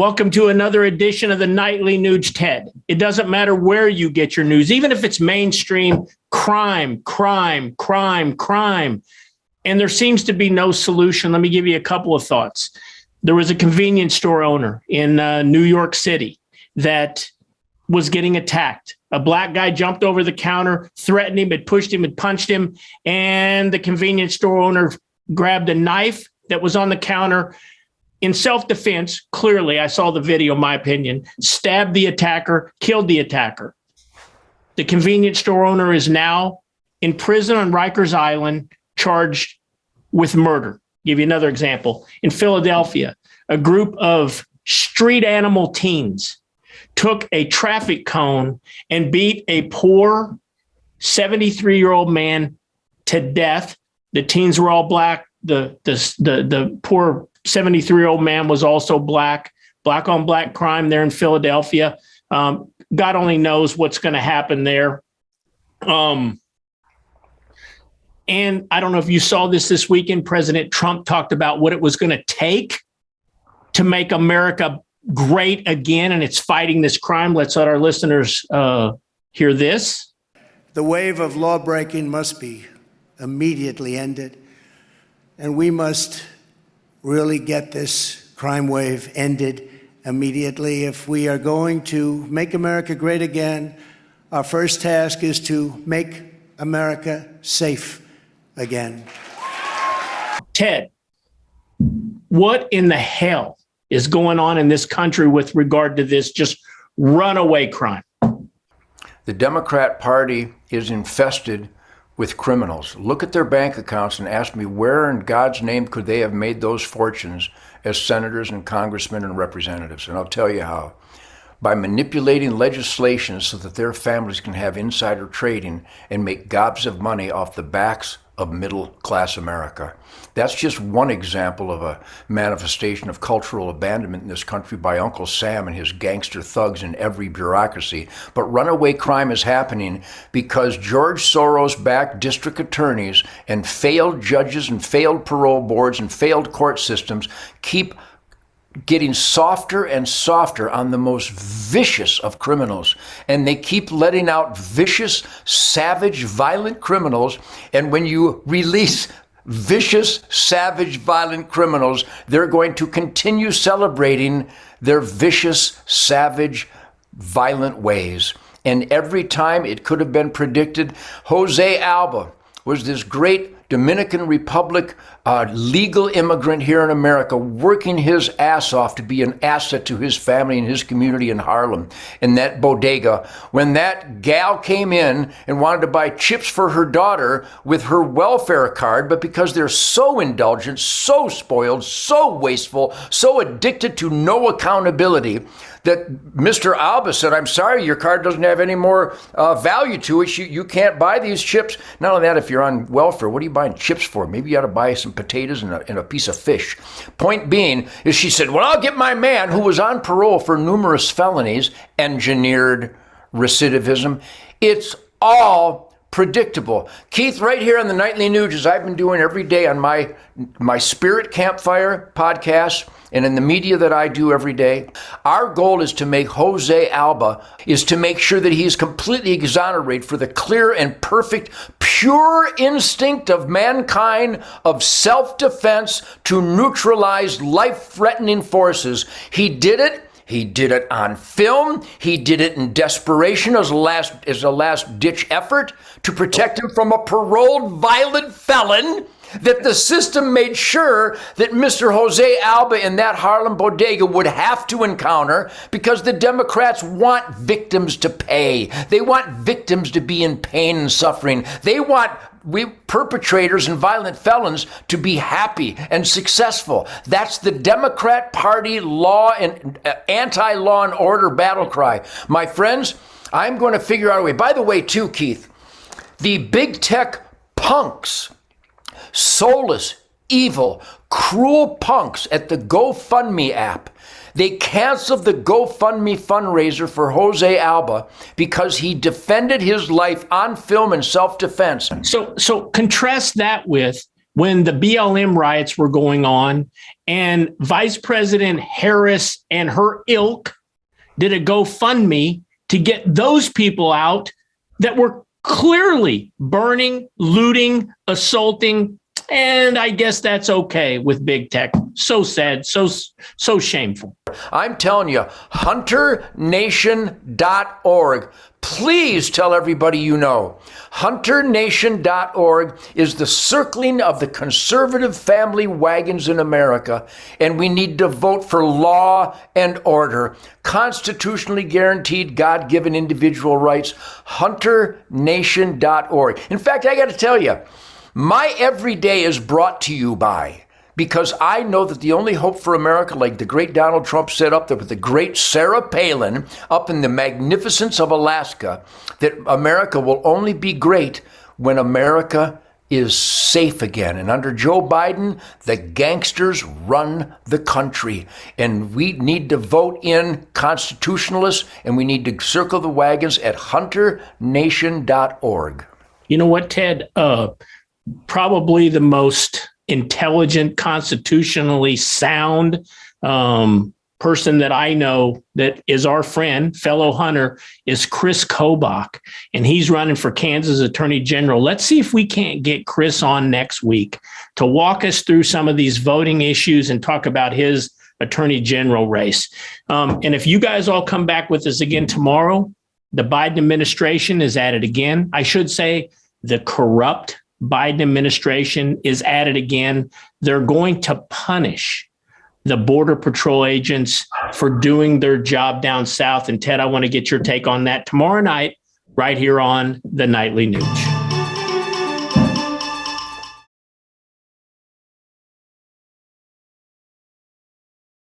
welcome to another edition of the Nightly News, Ted. It doesn't matter where you get your news, even if it's mainstream, crime. And there seems to be no solution. Let me give you a couple of thoughts. There was a convenience store owner in New York City that was getting attacked. A black guy jumped over the counter, threatened him, had pushed him, had punched him, and the convenience store owner grabbed a knife that was on the counter. In self-defense, clearly, I saw the video, my opinion, stabbed the attacker, killed the attacker. The convenience store owner is now in prison on Rikers Island, charged with murder. Give you another example. In Philadelphia, a group of street animal teens took a traffic cone and beat a poor 73-year-old man to death. The teens were all black. The poor 73-year-old man was also black on black crime there in Philadelphia. God only knows what's going to happen there. And I don't know if you saw this weekend. President Trump talked about what it was going to take to make America great again, and it's fighting this crime. Let's let our listeners hear this. The wave of lawbreaking must be immediately ended, and we must really get this crime wave ended immediately. If we are going to make America great again, our first task is to make America safe again. Ted, what in the hell is going on in this country with regard to this just runaway crime? The Democrat Party is infested with criminals. Look at their bank accounts and ask me where in God's name could they have made those fortunes as senators and congressmen and representatives? And I'll tell you how. By manipulating legislation so that their families can have insider trading and make gobs of money off the backs of middle-class America. That's just one example of a manifestation of cultural abandonment in this country by Uncle Sam and his gangster thugs in every bureaucracy. But runaway crime is happening because George Soros-backed district attorneys and failed judges and failed parole boards and failed court systems keep getting softer and softer on the most vicious of criminals. And they keep letting out vicious, savage, violent criminals. And when you release vicious, savage, violent criminals, they're going to continue celebrating their vicious, savage, violent ways. And every time it could have been predicted. Jose Alba was this great Dominican Republic legal immigrant here in America, working his ass off to be an asset to his family and his community in Harlem, in that bodega. When that gal came in and wanted to buy chips for her daughter with her welfare card, but because they're so indulgent, so spoiled, so wasteful, so addicted to no accountability, that Mr. Alba said, I'm sorry, your card doesn't have any more value to it. You can't buy these chips. Not only that, if you're on welfare, what are you buying chips for? Maybe you ought to buy some potatoes and a piece of fish. Point being is she said, well, I'll get my man who was on parole for numerous felonies, engineered recidivism. It's all predictable. Keith, right here on the Nightly News, as I've been doing every day on my Spirit Campfire podcast and in the media that I do every day, our goal is to make Jose Alba, is to make sure that he is completely exonerated for the clear and perfect, pure instinct of mankind of self-defense to neutralize life-threatening forces. He did it. He did it on film. He did it in desperation as a last-ditch effort to protect him from a paroled violent felon, that the system made sure that Mr. Jose Alba in that Harlem bodega would have to encounter, because the Democrats want victims to pay. They want victims to be in pain and suffering. They want perpetrators and violent felons to be happy and successful. That's the Democrat Party law and anti-law and order battle cry. My friends, I'm going to figure out a way. By the way, too, Keith, the big tech punks, soulless, evil, cruel punks at the GoFundMe app, they canceled the GoFundMe fundraiser for Jose Alba because he defended his life on film in self-defense. So contrast that with when the BLM riots were going on, and Vice President Harris and her ilk did a GoFundMe to get those people out that were clearly burning, looting, assaulting. And I guess that's okay with big tech. So sad, so shameful. I'm telling you, HunterNation.org. Please tell everybody you know. HunterNation.org is the circling of the conservative family wagons in America, and we need to vote for law and order, constitutionally guaranteed God-given individual rights. HunterNation.org. In fact, I got to tell you, my everyday is brought to you by, because I know that the only hope for America, like the great Donald Trump said up there with the great Sarah Palin up in the magnificence of Alaska, that America will only be great when America is safe again. And under Joe Biden, the gangsters run the country. And we need to vote in constitutionalists, and we need to circle the wagons at HunterNation.org. You know what, Ted? Probably the most intelligent, constitutionally sound person that I know that is our friend, fellow hunter, is Chris Kobach, and he's running for Kansas Attorney General. Let's see if we can't get Chris on next week to walk us through some of these voting issues and talk about his Attorney General race. And if you guys all come back with us again tomorrow, the Biden administration is at it again. I should say the corrupt Biden administration is at it again. They're going to punish the Border Patrol agents for doing their job down south. And Ted, I want to get your take on that tomorrow night, right here on the Nightly News.